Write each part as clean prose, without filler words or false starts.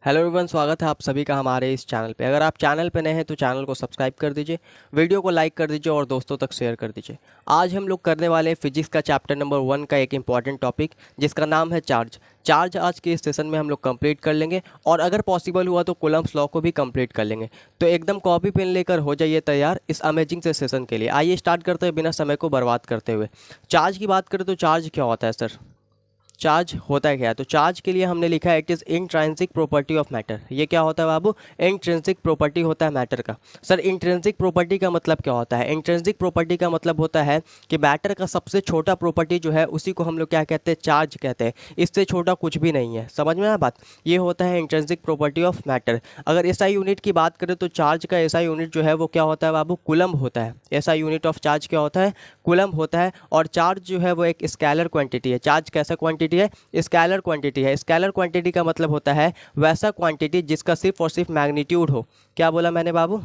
Hello everyone, स्वागत है आप सभी का हमारे इस चैनल पे। अगर आप चैनल पे नए हैं तो चैनल को सब्सक्राइब कर दीजिए, वीडियो को लाइक कर दीजिए और दोस्तों तक शेयर कर दीजिए। आज हम लोग करने वाले हैं फिजिक्स का चैप्टर नंबर 1 का एक इंपॉर्टेंट टॉपिक जिसका नाम है चार्ज आज के इस सेशन में हम लोग कंप्लीट कर लेंगे और अगर पॉसिबल हुआ तो कूलम्ब्स लॉ को भी कंप्लीट कर लेंगे। तो एकदम कॉपी पेन लेकर हो जाइए तैयार इस अमेजिंग से सेशन के लिए। आइए स्टार्ट करते हैं बिना समय को बर्बाद करते हुए। चार्ज की बात करें तो चार्ज क्या होता है सर? चार्ज होता है क्या? तो चार्ज के लिए हमने लिखा है it is intrinsic property of matter. ये क्या होता है बाबू? इंट्रिंसिक प्रॉपर्टी होता है मैटर का। सर इंट्रिंसिक प्रॉपर्टी का मतलब क्या होता है? इंट्रिंसिक प्रॉपर्टी का मतलब होता है कि मैटर का सबसे छोटा प्रॉपर्टी जो है उसी को हम लोग क्या कहते हैं? चार्ज कहते हैं। इससे छोटा कुछ भी नहीं है। समझ में आया बात? ये होता है इंट्रिंसिक प्रॉपर्टी ऑफ मैटर। अगर एसआई यूनिट की बात करें तो चार्ज का एसआई यूनिट जो है वो क्या होता है बाबू? कूलम्ब होता है। एसआई यूनिट ऑफ चार्ज क्या होता है? कूलम्ब होता है। और चार्ज जो है वो एक स्केलर क्वांटिटी है। चार्ज कैसा क्वांटिटी है? स्केलर क्वांटिटी है। स्केलर क्वांटिटी का मतलब होता है वैसा क्वांटिटी जिसका सिर्फ और सिर्फ मैग्नीट्यूड हो। क्या बोला मैंने बाबू?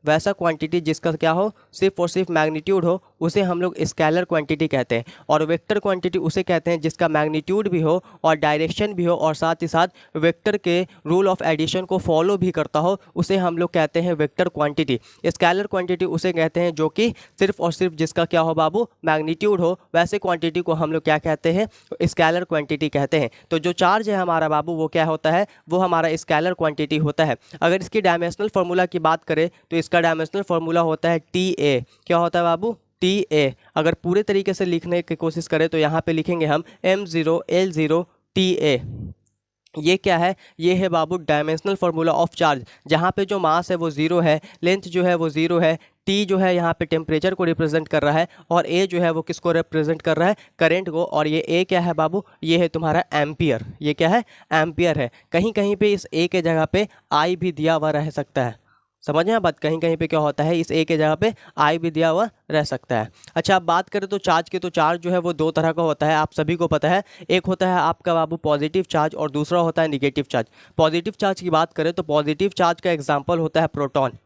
वैसा क्वांटिटी जिसका क्या हो? सिर्फ और सिर्फ मैग्नीट्यूड हो, उसे हम लोग स्केलर क्वांटिटी कहते हैं। और वेक्टर क्वांटिटी उसे कहते हैं जिसका मैग्नीट्यूड भी हो और डायरेक्शन भी हो और साथ ही साथ वेक्टर के रूल ऑफ एडिशन को फॉलो भी करता हो, उसे हम लोग कहते हैं वेक्टर क्वांटिटी। स्केलर क्वांटिटी उसे कहते हैं जो कि सिर्फ और सिर्फ जिसका क्या हो बाबू? मैग्नीट्यूड हो। वैसे क्वांटिटी को हम लोग क्या कहते हैं? स्केलर क्वांटिटी कहते हैं। तो जो चार्ज है हमारा बाबू वो क्या होता है? वो हमारा स्केलर क्वांटिटी होता है। अगर इसकी डायमेंशनल फार्मूला की बात करें तो इसका डायमेंशनल फार्मूला होता है TA। क्या होता है बाबू? TA। अगर पूरे तरीके से लिखने की कोशिश करें तो यहाँ पे लिखेंगे हम M0L0TA। ये क्या है? ये है बाबू डायमेंशनल फार्मूला ऑफ चार्ज, जहाँ पे जो मास है वो ज़ीरो है, लेंथ जो है वो ज़ीरो है, टी जो है यहाँ पे टेम्परेचर को रिप्रेजेंट कर रहा है और ए जो है वो किसको रिप्रेजेंट कर रहा है? करंट को। और ये ए क्या है बाबू? ये है तुम्हारा एम्पियर। ये क्या है? एम्पियर है। कहीं कहीं पे इस ए के जगह पे आई भी दिया हुआ रह सकता है। समझ में बात? कहीं कहीं पे क्या होता है? इस ए के जगह पे आई भी दिया हुआ रह सकता है। अच्छा, अब बात करें तो चार्ज की, तो चार्ज जो है वो दो तरह का होता है, आप सभी को पता है। एक होता है आपका बाबू पॉजिटिव चार्ज और दूसरा होता है निगेटिव चार्ज। पॉजिटिव चार्ज की बात करें तो पॉजिटिव चार्ज का एग्जाम्पल होता है प्रोटॉन।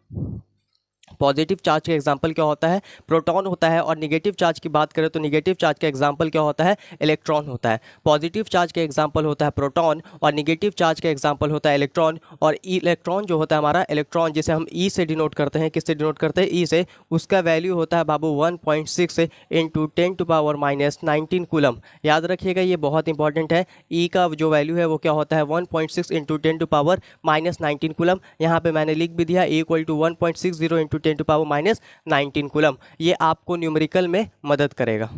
पॉजिटिव चार्ज का एग्जाम्पल क्या होता है? प्रोटॉन होता है। और निगेटिव चार्ज की बात करें तो निगेटिव चार्ज का एग्जाम्पल क्या होता है? इलेक्ट्रॉन होता है। पॉजिटिव चार्ज का एग्जाम्पल होता है प्रोटॉन और निगेटिव चार्ज का एग्जाम्पल होता है इलेक्ट्रॉन। और इलेक्ट्रॉन जो होता है हमारा, इलेक्ट्रॉन जिसे हम ई से डिनोट करते हैं, किससे डिनोट करते हैं? ई से। उसका वैल्यू होता है बाबू 1.6 इंटू 10⁻⁹ कूलम। याद रखिएगा, ये बहुत इंपॉर्टेंट है। ई का जो वैल्यू है वो क्या होता है? 1.6 इंटू 10⁻⁹ कूलम। यहाँ पे मैंने लिख भी दिया = 1.60 इंटू 10⁻⁹ कूलम। ये आपको न्यूमेरिकल में मदद करेगा।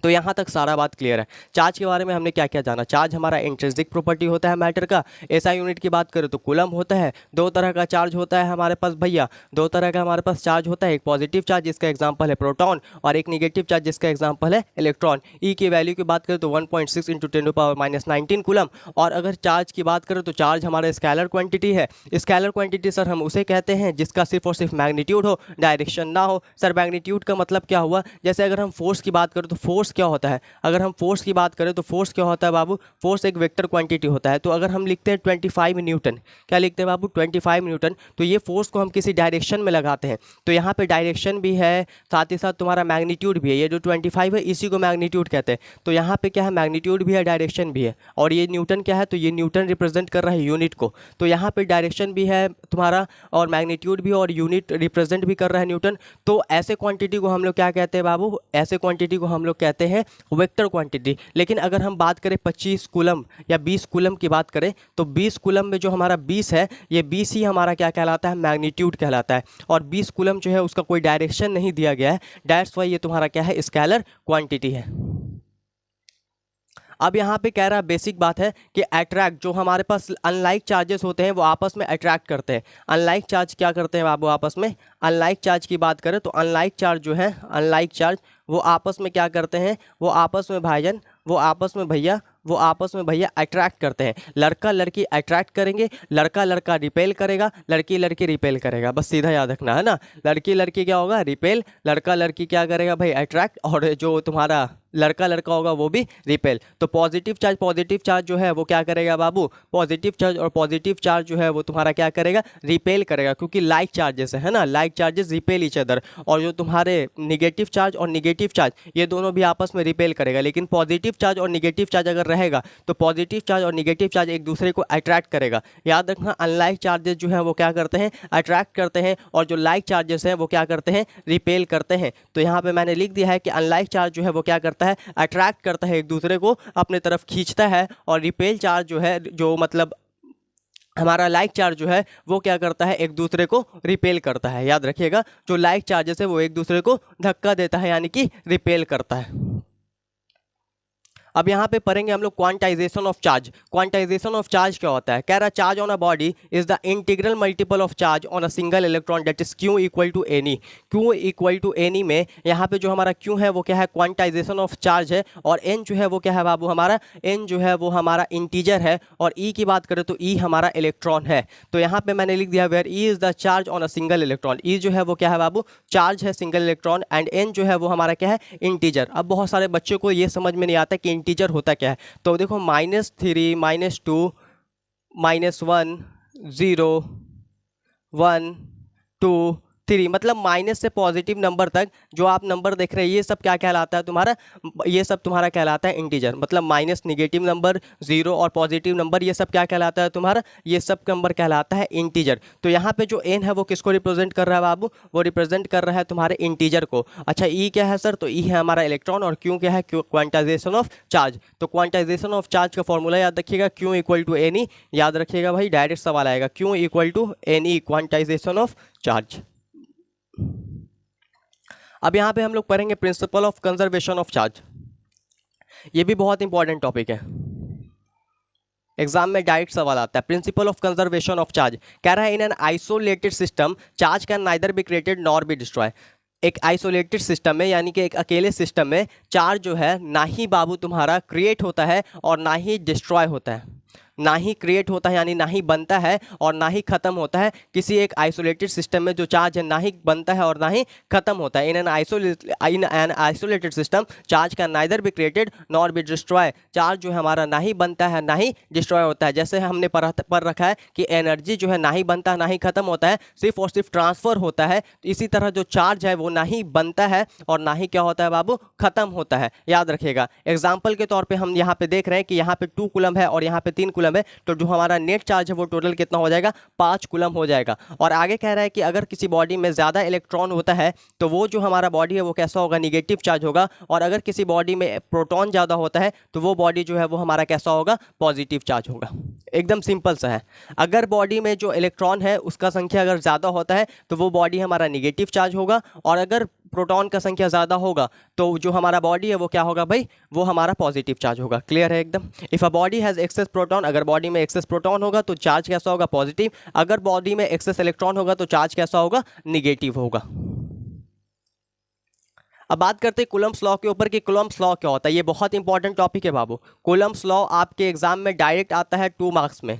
तो यहाँ तक सारा बात क्लियर है। चार्ज के बारे में हमने क्या क्या जाना? चार्ज हमारा इंट्रिंसिक प्रॉपर्टी होता है मैटर का। एसआई यूनिट की बात करें तो कूलम्ब होता है। दो तरह का चार्ज होता है हमारे पास भैया, दो तरह का हमारे पास चार्ज होता है। एक पॉजिटिव चार्ज जिसका एग्जाम्पल है प्रोटॉन और एक निगेटिव चार्ज जिसका एग्जाम्पल है इलेक्ट्रॉन। ई की वैल्यू की बात करें तो 1.6 इंटू 10⁻⁹ कूलम। और अगर चार्ज की बात करें तो चार्ज हमारा स्केलर क्वांटिटी है। स्केलर क्वांटिटी सर हम उसे कहते हैं जिसका सिर्फ और सिर्फ मैग्नीट्यूड हो, डायरेक्शन ना हो। सर मैग्नीट्यूड का मतलब क्या हुआ? जैसे अगर हम फोर्स की बात करें तो फोर्स क्या होता है? अगर हम फोर्स की बात करें तो फोर्स क्या होता है बाबू? फोर्स एक वेक्टर क्वांटिटी होता है। तो अगर हम लिखते हैं 25 न्यूटन, क्या लिखते हैं बाबू? 25 न्यूटन। तो ये फोर्स को हम किसी डायरेक्शन में लगाते हैं, तो यहाँ पे डायरेक्शन भी है, साथ ही साथ तुम्हारा मैग्नीट्यूड भी है। ये जो 25 है इसी को मैग्नीट्यूड कहते हैं। तो यहाँ पे क्या है? मैग्नीट्यूड भी है, डायरेक्शन भी है। और ये न्यूटन क्या है? तो ये न्यूटन रिप्रेजेंट कर रहा है यूनिट को। तो यहाँ पे डायरेक्शन भी है तुम्हारा और मैग्नीट्यूड भी और यूनिट रिप्रेजेंट भी कर रहा है न्यूटन। तो ऐसे क्वांटिटी को हम लोग क्या कहते हैं बाबू? ऐसे क्वांटिटी को हम लोग कहते हैं वेक्टर क्वांटिटी। लेकिन अगर हम बात करें 25 कूलम या 20 कूलम की बात करें तो 20 कूलम में जो हमारा 20 है, ये 20 ही हमारा क्या कहलाता है? मैग्नीट्यूड कहलाता है। और 20 कूलम जो है उसका कोई डायरेक्शन नहीं दिया गया है, दैट्स व्हाई ये तुम्हारा क्या है? स्केलर क्वांटिटी है। अब यहाँ पे कह रहा है बेसिक बात है कि अट्रैक्ट, जो हमारे पास अनलाइक चार्जेस होते हैं वो आपस में अट्रैक्ट करते हैं। अनलाइक चार्ज क्या करते हैं बाबू आपस में? अनलाइक चार्ज की बात करें तो अनलाइक चार्ज जो है, अनलाइक चार्ज वो आपस में क्या करते हैं? वो आपस में भाईजान, वो आपस में भैया अट्रैक्ट करते हैं। लड़का लड़की अट्रैक्ट करेंगे, लड़का लड़का रिपेल करेगा, लड़की लड़की रिपेल करेगा। बस सीधा याद रखना है ना। लड़की लड़की क्या होगा? रिपेल, लड़का लड़की क्या करेगा भाई? अट्रैक्ट। और जो तुम्हारा लड़का लड़का होगा वो भी रिपेल। तो पॉजिटिव चार्ज जो है वो क्या करेगा बाबू, पॉजिटिव चार्ज और पॉजिटिव चार्ज जो है वो तुम्हारा क्या करेगा, रिपेल करेगा, क्योंकि लाइक चार्जेस है ना, like charges repel each other. और जो तुम्हारे निगेटिव चार्ज और निगेटिव चार्ज ये दोनों भी आपस में रिपेल करेगा। लेकिन पॉजिटिव चार्ज और निगेटिव चार्ज अगर रहेगा तो पॉजिटिव चार्ज और निगेटिव चार्ज एक दूसरे को अट्रैक्ट करेगा। याद रखना, अनलाइक चार्जेस जो है वो क्या करते हैं, अट्रैक्ट करते हैं, और जो लाइक चार्जेस हैं वो क्या करते हैं, रिपेल करते हैं। तो यहाँ पे मैंने लिख दिया है कि अनलाइक चार्ज जो है वो क्या करता है, अट्रैक्ट करता है, एक दूसरे को अपने तरफ खींचता है, और रिपेल चार्ज जो है, जो मतलब हमारा लाइक चार्ज जो है वो क्या करता है, एक दूसरे को रिपेल करता है। याद रखिएगा, जो लाइक चार्जेस है वो एक दूसरे को धक्का देता है, यानी कि रिपेल करता है। अब यहाँ पे पढ़ेंगे हम लोग quantization of charge. Quantization of charge क्या होता है, कह रहा charge on a body is the integral multiple of charge on a single electron that is Q equal to n e. Q equal to n e में यहाँ पे जो हमारा क्यू है वो क्या है, क्वांटाइजेशन ऑफ चार्ज है, और एन जो है वो क्या है बाबू, हमारा एन जो है वो हमारा इंटीजर है, और ई की बात करें तो ई हमारा इलेक्ट्रॉन है। तो यहाँ पे मैंने लिख दिया where E is the charge on a single electron. E जो है वो क्या है बाबू, चार्ज है सिंगल इलेक्ट्रॉन, एंड एन जो है वो हमारा क्या है, इंटीजर। अब बहुत सारे बच्चों को ये समझ में नहीं आता कि इंटीजर होता क्या है। तो देखो -3 -2 -1 0 1 2 3, मतलब माइनस से पॉजिटिव नंबर तक जो आप नंबर देख रहे हैं ये सब क्या कहलाता है तुम्हारा, ये सब तुम्हारा कहलाता है इंटीजर। मतलब माइनस, निगेटिव नंबर, 0 और पॉजिटिव नंबर ये सब क्या कहलाता है तुम्हारा, ये सब नंबर कहलाता है इंटीजर। तो यहाँ पे जो एन है वो किसको रिप्रेजेंट कर रहा है बाबू, वो रिप्रेजेंट कर रहा है तुम्हारे इंटीजर को। अच्छा ई क्या है सर, तो ई है हमारा इलेक्ट्रॉन, और क्यू क्या है, क्वांटाइजेशन ऑफ चार्ज। तो क्वांटाइजेशन ऑफ चार्ज का फॉर्मूला याद रखिएगा, Q equal to N E. याद रखिएगा भाई, डायरेक्ट सवाल आएगा, Q equal to N E, quantization of charge. अब यहां पे हम लोग पढ़ेंगे principle of conservation of charge. ये भी बहुत इंपॉर्टेंट टॉपिक है, एग्जाम में डायरेक्ट सवाल आता है। Principle of conservation of charge कह रहा है in an isolated system charge can neither be created nor be destroy. एक आइसोलेटेड सिस्टम में, यानी कि एक अकेले सिस्टम में चार्ज जो है ना ही बाबू तुम्हारा क्रिएट होता है और ना ही डिस्ट्रॉय होता है, ना ही क्रिएट होता है यानी ना ही बनता है और ना ही खत्म होता है। किसी एक आइसोलेटेड सिस्टम में जो चार्ज है ना ही बनता है और ना ही खत्म होता है। In an isolated system charge can neither be created nor be destroy. Charge जो है हमारा ना ही बनता है ना ही डिस्ट्रॉय होता है। जैसे हमने पढ़ रखा है कि एनर्जी जो है ना ही बनता है ना ही खत्म होता है, सिर्फ और सिर्फ ट्रांसफर होता है। इसी तरह जो चार्ज है वो ना ही बनता है और ना ही क्या होता है बाबू, खत्म होता है। याद रखिएगा, एग्जाम्पल के तौर पर हम यहाँ पे देख रहे हैं कि यहाँ पे 2 कूलम है और यहाँ पे 3 कूलम है, तो जो हमारा नेट चार्ज है वो टोटल कितना हो जाएगा, 5 कूलम हो जाएगा। और आगे कह रहा है कि अगर किसी बॉडी में ज़्यादा इलेक्ट्रॉन होता है तो वो जो हमारा बॉडी है वो कैसा होगा, निगेटिव चार्ज होगा, और अगर किसी बॉडी में प्रोटॉन ज़्यादा होता है तो वो बॉडी जो है वो हमारा कैसा होगा, पॉजिटिव चार्ज होगा। एकदम सिंपल सा है। अगर बॉडी में जो इलेक्ट्रॉन है उसका संख्या अगर ज़्यादा होता है तो वो बॉडी हमारा निगेटिव चार्ज होगा, और अगर प्रोटॉन का संख्या ज़्यादा होगा तो जो हमारा बॉडी है वो क्या होगा भाई, वो हमारा पॉजिटिव चार्ज होगा। क्लियर है एकदम। If a body has excess proton, अगर बॉडी में एक्सेस प्रोटॉन होगा तो चार्ज कैसा होगा, पॉजिटिव। अगर बॉडी में एक्सेस इलेक्ट्रॉन होगा तो चार्ज कैसा होगा, निगेटिव होगा। अब बात करते हैं कूलम्ब्स लॉ के ऊपर कि कूलम्ब्स लॉ क्या होता है। ये बहुत इंपॉर्टेंट टॉपिक है बाबू। कूलम्ब्स लॉ आपके एग्जाम में डायरेक्ट आता है 2 मार्क्स में।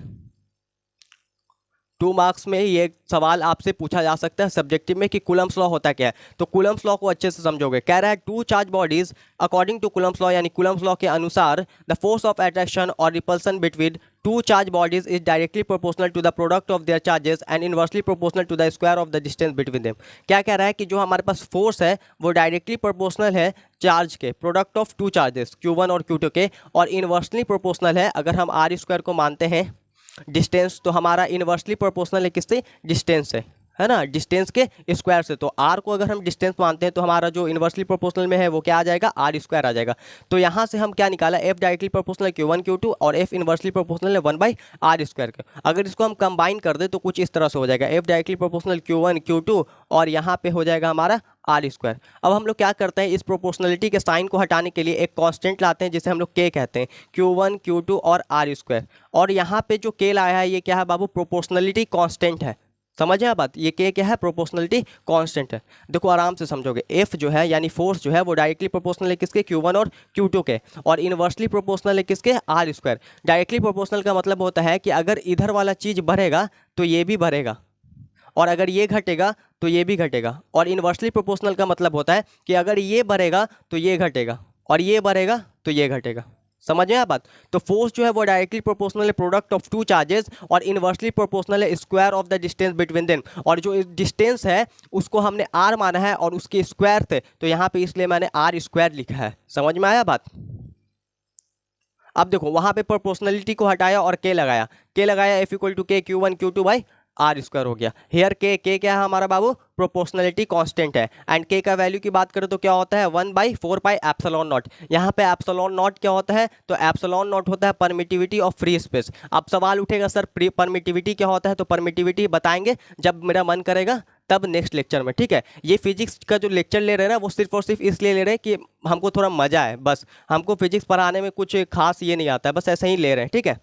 2 मार्क्स में ये सवाल आपसे पूछा जा सकता है सब्जेक्टिव में कि कूलम्ब्स लॉ होता क्या है। तो कूलम्ब्स लॉ को अच्छे से समझोगे। कह रहा है 2 charge bodies according to Coulomb's law, यानी कूलम्ब्स लॉ के अनुसार द फोर्स ऑफ अट्रैक्शन और repulsion between 2 charge bodies is directly proportional to the product of their charges and inversely proportional to the square of the distance between them. क्या कह रहा है कि जो हमारे पास फोर्स है वो डायरेक्टली प्रोपोर्शनल है चार्ज के, प्रोडक्ट ऑफ 2 चार्जेस Q1 और Q2 के, और इनवर्सली प्रोपोर्शनल है अगर हम R स्क्वायर को मानते हैं डिस्टेंस, तो हमारा इनवर्सली प्रोपोर्शनल है किससे, डिस्टेंस से, है ना, डिस्टेंस के स्क्वायर से। तो आर को अगर हम डिस्टेंस मानते हैं तो हमारा जो इनवर्सली प्रोपोर्शनल में है वो क्या आ जाएगा, आर स्क्वायर आ जाएगा। तो यहाँ से हम क्या निकाला, F directly proportional Q1 Q2 और एफ इनवर्सली प्रोपोर्शनल है 1/r स्क्वायर का। अगर इसको हम कंबाइन कर दे तो कुछ इस तरह से हो जाएगा, F directly proportional Q1 Q2 और यहाँ पे हो जाएगा हमारा आर स्क्वायर। अब हम लोग क्या करते हैं, इस प्रोपोर्शनलिटी के साइन को हटाने के लिए एक कांस्टेंट लाते हैं जिसे हम लोग के कहते हैं, Q1 Q2 और आर स्क्वायर। और यहाँ पे जो के लाया है ये क्या है बाबू, प्रोपोर्शनलिटी कांस्टेंट है। समझे आप बात, ये के क्या है, प्रोपोर्शनलिटी कांस्टेंट है। देखो आराम से समझोगे, एफ जो है यानी फोर्स जो है वो डायरेक्टली प्रोपोर्शनल है किसके, Q1 और Q2 के, और इनवर्सली प्रोपोर्शनल है किसके, आर स्क्वायर। डायरेक्टली प्रोपोर्शनल का मतलब होता है कि अगर इधर वाला चीज़ बढ़ेगा तो ये भी बढ़ेगा, और अगर ये घटेगा तो ये भी घटेगा। और इनवर्सली प्रोपोर्शनल का मतलब होता है कि अगर ये बढ़ेगा तो ये घटेगा, और ये बढ़ेगा तो ये घटेगा। समझ में आया बात? तो फोर्स जो है वो डायरेक्टली प्रोपोर्शनल है प्रोडक्ट ऑफ टू चार्जेस और इनवर्सली प्रोपोर्शनल है square of the distance between them. और जो डिस्टेंस है उसको हमने आर माना है और उसके स्क्वायर थे, तो यहाँ पे इसलिए मैंने आर स्क्वायर लिखा है। समझ में आया बात? अब देखो वहां पे प्रोपोर्शनलिटी को हटाया और के लगाया एफ इक्वल टू के Q1 Q2 by are square हो गया। हेयर के क्या है हमारा बाबू? प्रोपोर्शनलिटी कांस्टेंट है। एंड के का वैल्यू की बात करें तो क्या होता है 1/4 पाई एप्सिलॉन नॉट। यहाँ पे एप्सिलॉन नॉट क्या होता है? तो एप्सिलॉन नॉट होता है परमिटिविटी ऑफ फ्री स्पेस। अब सवाल उठेगा सर परमिटिविटी क्या होता है? तो परमिटिविटी बताएंगे जब मेरा मन करेगा, तब नेक्स्ट लेक्चर में, ठीक है। ये फिजिक्स का जो लेक्चर ले रहे हैं ना वो सिर्फ और सिर्फ इसलिए ले रहे हैं कि हमको थोड़ा मजा है, बस हमको फिजिक्स पढ़ाने में कुछ खास ये नहीं आता है, बस ऐसे ही ले रहे हैं, ठीक है।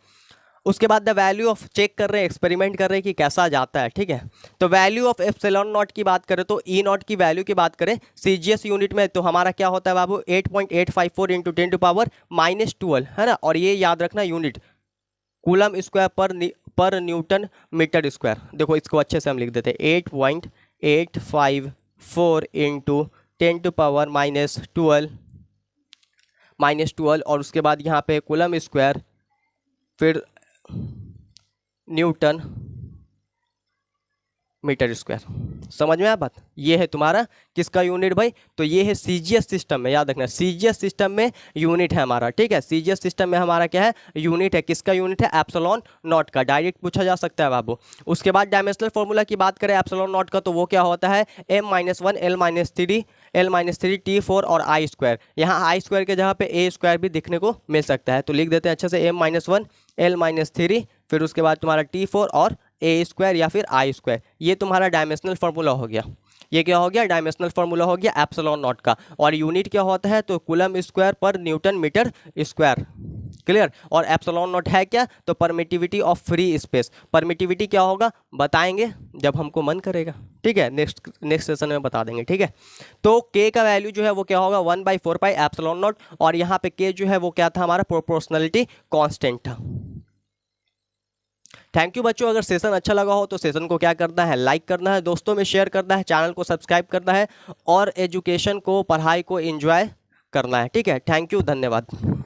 उसके बाद द वैल्यू ऑफ चेक कर रहे हैं, एक्सपेरिमेंट कर रहे हैं कि कैसा जाता है, ठीक है। तो वैल्यू ऑफ एप्सिलॉन नॉट की बात करें तो ई नॉट की वैल्यू की बात करें सीजीएस यूनिट में तो हमारा क्या होता है बाबू 8.854 इंटू 10⁻⁻12 है ना। और ये याद रखना यूनिट कूलम स्क्वायर पर न्यूटन मीटर स्क्वायर। देखो इसको अच्छे से हम लिख देते हैं 8.854 इंटू 10⁻12 और उसके बाद यहाँ पे कूलम स्क्वायर फिर न्यूटन मीटर स्क्वायर। समझ में आया बात? ये है तुम्हारा किसका यूनिट भाई? तो ये है सीजीएस सिस्टम में, याद रखना सीजीएस सिस्टम में यूनिट है हमारा, ठीक है। सीजीएस सिस्टम में हमारा क्या है? यूनिट है। किसका यूनिट है? एप्सिलॉन नॉट का। डायरेक्ट पूछा जा सकता है बाबू। उसके बाद डायमेंशनल फॉर्मूला की बात करें एप्सिलॉन नॉट का तो वो क्या होता है m-1 l-3 T4 और आई स्क्वायर। यहाँ आई स्क्वायर के जगह पे ए स्क्वायर भी दिखने को मिल सकता है, तो लिख देते हैं अच्छे से m-1 l-3 फिर उसके बाद तुम्हारा T4 और ए स्क्वायर या फिर आई स्क्वायर। ये तुम्हारा डायमेंशनल फार्मूला हो गया। ये क्या हो गया? डायमेंशनल फार्मूला हो गया एप्सिलॉन नॉट का। और यूनिट क्या होता है? तो कूलम स्क्वायर पर न्यूटन मीटर स्क्वायर। क्लियर? और एप्सिलॉन नॉट है क्या? तो permittivity of free space. Permittivity क्या होगा बताएंगे जब हमको मन करेगा, ठीक है। नेक्स्ट सेशन में बता देंगे, ठीक है। तो के का वैल्यू जो है वो क्या होगा 1/4 पाई एप्सिलॉन नॉट और यहाँ पे के जो है वो क्या था हमारा? प्रोपोर्शनलिटी कांस्टेंट था। थैंक यू बच्चों। अगर सेशन अच्छा लगा हो तो सेशन को क्या करना है? लाइक करना है, दोस्तों में शेयर करना है, चैनल को सब्सक्राइब करना है और एजुकेशन को, पढ़ाई को एंजॉय करना है, ठीक है। थैंक यू, धन्यवाद।